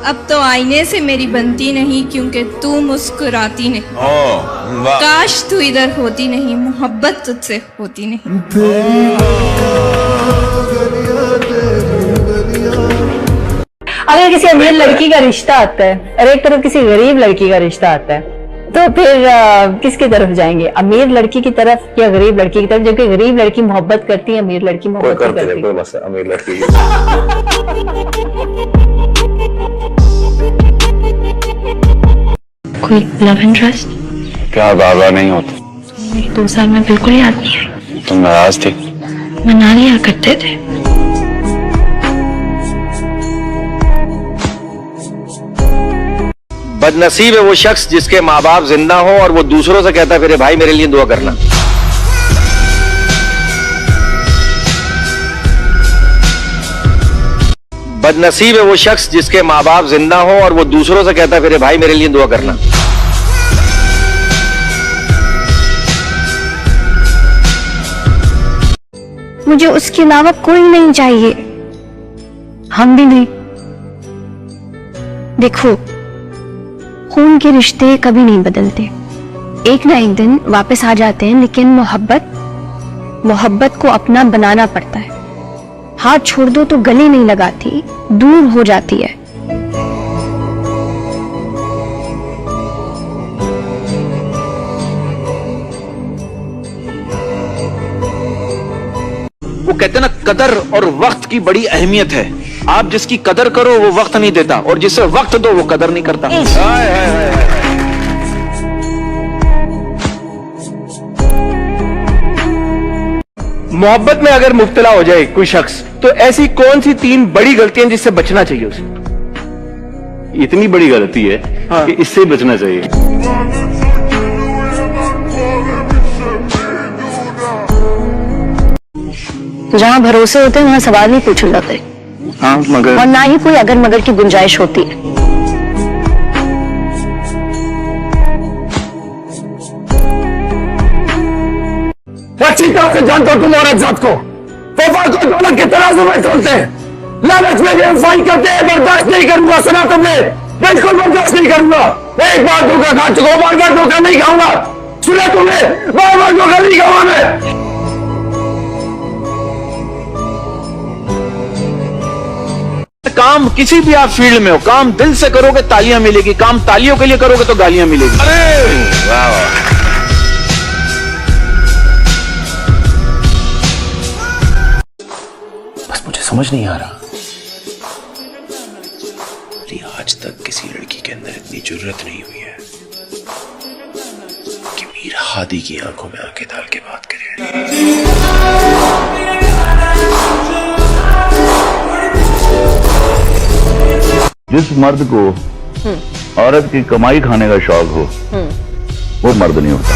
अब तो आईने से मेरी बनती नहीं क्योंकि तू मुस्कुराती नहीं। वाह। काश तू इधर होती नहीं, मोहब्बत तुझसे होती नहीं। अगर किसी अमीर लड़की का रिश्ता आता है और एक तरफ किसी गरीब लड़की का रिश्ता आता है, तो फिर किसकी तरफ जाएंगे? अमीर लड़की की तरफ या गरीब लड़की की तरफ? जबकि गरीब लड़की मोहब्बत करती है, अमीर लड़की मोहब्बत नहीं करती। कोई मसला अमीर लड़की कोई लव इंटरेस्ट? क्या बाबा नहीं होता? मेरी 2 साल में बिल्कुल याद नहीं आई। तुम नाराज थी? मना लिया करते थे। बदनसीब है वो शख्स जिसके माँ बाप जिंदा हो और वो दूसरों से कहता है फिर भाई मेरे लिए दुआ करना। बदनसीब है वो शख्स जिसके माँ बाप जिंदा हो और वो दूसरों से कहता है फिर भाई मेरे लिए दुआ करना। मुझे उसके अलावा कोई नहीं चाहिए, हम भी नहीं। देखो, खून के रिश्ते कभी नहीं बदलते, एक ना एक दिन वापस आ जाते हैं, लेकिन मोहब्बत को अपना बनाना पड़ता है। हाथ छोड़ दो तो गले नहीं लगाती, दूर हो जाती है। वो कहते हैं ना, कदर और वक्त की बड़ी अहमियत है। आप जिसकी कदर करो वो वक्त नहीं देता, और जिसे वक्त दो वो कदर नहीं करता। मोहब्बत में अगर मुब्तला हो जाए कोई शख्स, तो ऐसी कौन सी 3 बड़ी गलतियां जिससे बचना चाहिए उसे? इतनी बड़ी गलती है हाँ। कि इससे बचना चाहिए। जहाँ भरोसे होते हैं वहाँ सवाल नहीं पूछे जाते, हाँ मगर और ना ही कोई अगर मगर की गुंजाइश होती है। अच्छी तरह से जानते हो तुम औरत जात को, तोहफा को दौलत के तराजू में तोलते हैं, लालच में बेवफाई करते हैं। बर्दाश्त नहीं करूंगा, सुना तुमने? बिल्कुल बर्दाश्त नहीं करूंगा। एक बार धोखा खा चुका, बार बार धोखा नहीं खाऊंगा। सुना तुमने? बार बार धोखा नहीं खाऊंगा मैं। काम किसी भी आप फील्ड में हो, काम दिल से करोगे तालियां मिलेगी, काम तालियों के लिए करोगे तो गालियां मिलेगी। अरे वाह वाह। बस मुझे समझ नहीं आ रहा, आज तक किसी लड़की के अंदर इतनी जुर्रत नहीं हुई है कि मीर हादी की आंखों में आंखें डाल के बात करे। जिस मर्द को औरत की कमाई खाने का शौक हो, वो मर्द नहीं होता।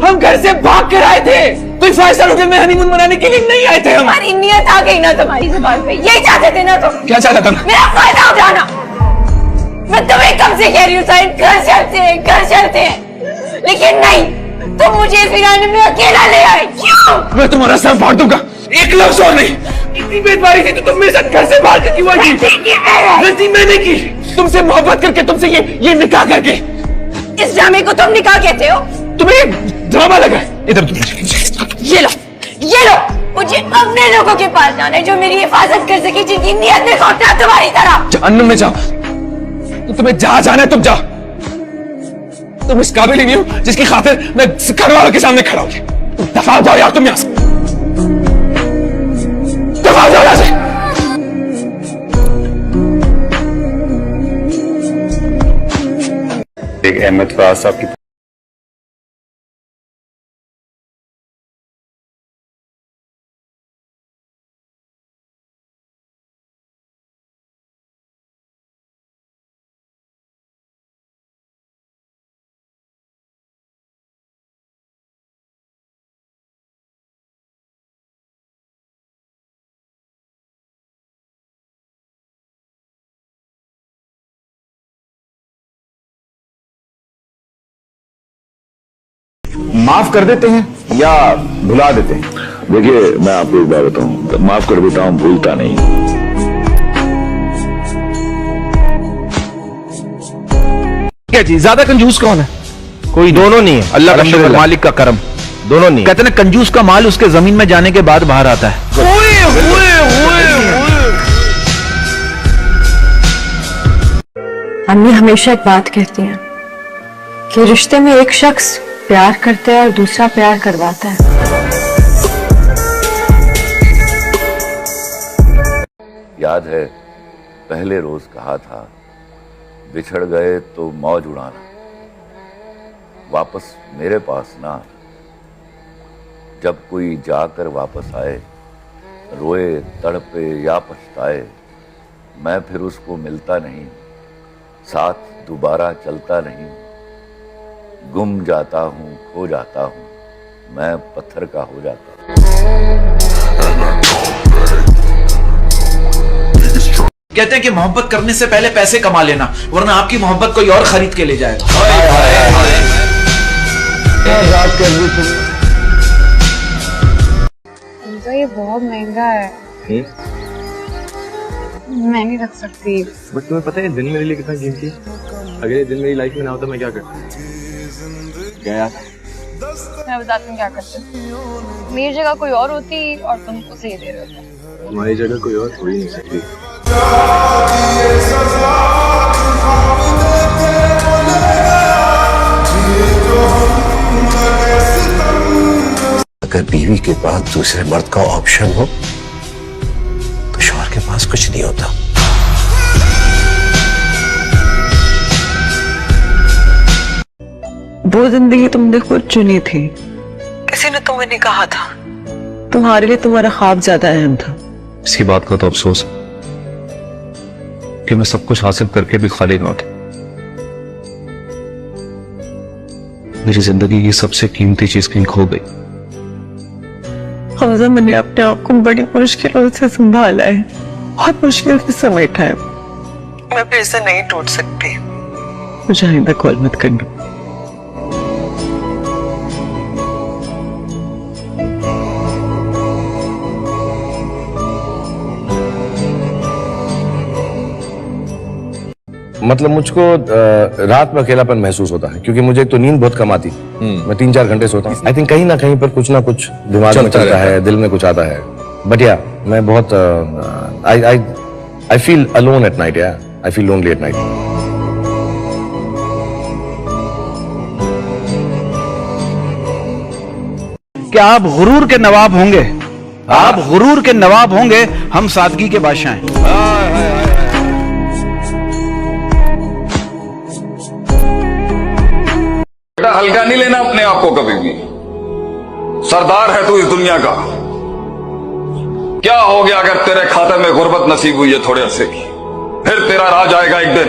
हम घर से भाग कर आए थे, कोई 5 स्टार होटल में हनीमून मनाने के लिए नहीं आए थे। हम हमारी नियत आ गई ना तुम्हारी जुबान पे, यही चाहते थे ना तुम? क्या चाहता था? मेरा फायदा उठाना। मैं तुम्हें कब से कह रही हूँ साहिल, घर चलते हैं, लेकिन नहीं, तुम मुझे इस वीराने में अकेला ले आए। क्यों? मैं तुम्हारा सर फाड़ दूंगा, एक लफ्ज और नहीं। इतनी बेदबारी थी तो तुम मेरे साथ घर से बाहर क्यों आई? गलती मैंने की, तुमसे मोहब्बत करके, तुमसे ये निकाह करके। इस ड्रामे को तुम निकाह कहते हो? तुम्हें ड्रामा लगा है? इधर ये लो, मुझे अपने लोगों के पास जाना है जो मेरी हिफाजत कर सके, जिनकी नियत में खोटा है तुम्हारी तरह। जहन्नुम में जाओ, तो तुम्हें जहां जाना है तुम जाओ। तुम इस काबिल ही नहीं हो जिसकी खातिर मैं घर वालों के सामने खड़ा हूं। दफा जाओ यार तुम यहां से, दफा जाओ यहां से। एक अहमद फराज साहब की माफ कर देते हैं या भुला देते हैं? देखिए, मैं आपको एक बात बताऊं, माफ कर देता हूं, भूलता नहीं। क्या जी, ज्यादा कंजूस कौन है? कोई दोनों नहीं है, अल्लाह का शुक्र, मालिक का करम, दोनों नहीं। कहते ना कंजूस का माल उसके जमीन में जाने के बाद बाहर आता है। अम्मी हमेशा एक बात कहती हैं कि रिश्ते में एक शख्स प्यार करता है और दूसरा प्यार करवाता है। याद है पहले रोज कहा था, बिछड़ गए तो मौज उड़ाना, वापस मेरे पास ना। जब कोई जाकर वापस आए, रोए तड़पे या पछताए, मैं फिर उसको मिलता नहीं, साथ दोबारा चलता नहीं। गुम जाता हूँ, खो जाता हूँ, मैं पत्थर का हो जाता हूँ। कहते हैं कि मोहब्बत करने से पहले पैसे कमा लेना, वरना आपकी मोहब्बत कोई और खरीद के ले जाएगा। तो ये बहुत महंगा है, मैं नहीं रख सकती। बट तुम्हें पता है दिन मेरे लिए कितना कीमती है? अगर ये दिन मेरी लाइफ में ना होता मैं क्या करता? गया मैं बताती हूँ क्या करते। मेरी जगह कोई और होती और तुम उसे ही दे रहे होते। हमारी जगह कोई और थोड़ी नहीं सकती। अगर बीवी के पास दूसरे मर्द का ऑप्शन हो तो शौहर के पास कुछ नहीं होता। वो जिंदगी तुमने खुद चुनी थी, किसी ने तुम्हें नहीं कहा था। तुम्हारे लिए तुम्हारा ख्वाब ज्यादा अहम था। इसी बात का तो अफसोस है कि मैं सब कुछ हासिल करके भी खाली लौट। मेरी जिंदगी की सबसे कीमती चीज कहीं खो गई। हमजा, मैंने अपने आप को बड़ी मुश्किलों से संभाला है, बहुत मुश्किल से समेटा है। मैं फिर से नहीं टूट सकती। मुझे आइंदा कॉल मत करना। मतलब मुझको रात में अकेलापन महसूस होता है, क्योंकि मुझे एक तो नींद बहुत कम आती। मैं 3-4 घंटे सोता हूँ। आई थिंक कहीं ना कहीं पर कुछ ना कुछ दिमाग में चलता है, दिल में कुछ आता है। बट या मैं बहुत I feel alone at night. या I feel lonely at night. क्या आप गुरूर के नवाब होंगे? आप गुरूर के नवाब होंगे, हम सादगी के बादशाह हैं। बेटा हल्का नहीं लेना अपने आप को कभी भी। सरदार है तू इस दुनिया का। क्या हो गया अगर तेरे खाते में गुर्बत नसीब हुई है थोड़े अरसे की? फिर तेरा राज आएगा एक दिन।